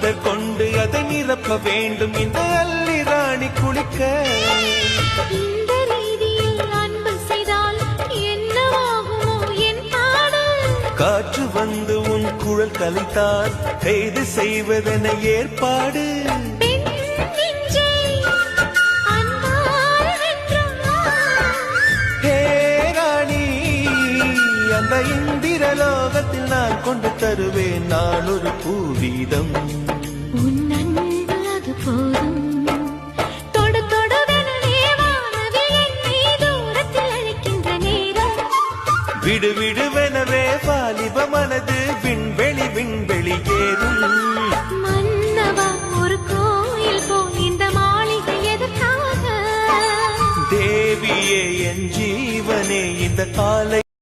Water கொண்டு அதை நிரப்ப வேண்டும் இந்த அல்லி ராணி குளிக்க. இந்த ரீதியில் அன்பு செய்தால் என்னவாகுமோ என் பாடு. காற்று வந்து உன் குழல் கலைத்தால் கைது செய்வதென ஏற்பாடு. அந்த இந்திரலோகத்தில் நான் கொண்டு தருவேன் நான் ஒரு பூவீதம். உன் அன்பு அது போதும். தொடு தொடுவெனவே வானவில் என்னை தூரத்தில் அழைக்கின்ற நேரம். விடு விடுவெனவே வாலிப மனது விண்வெளி விண்வெளி ஏறும். மன்னவா ஒரு கோயில் போல் இந்த மாளிகை எதற்காக? தேவியே என் ஜீவனே இந்த காலை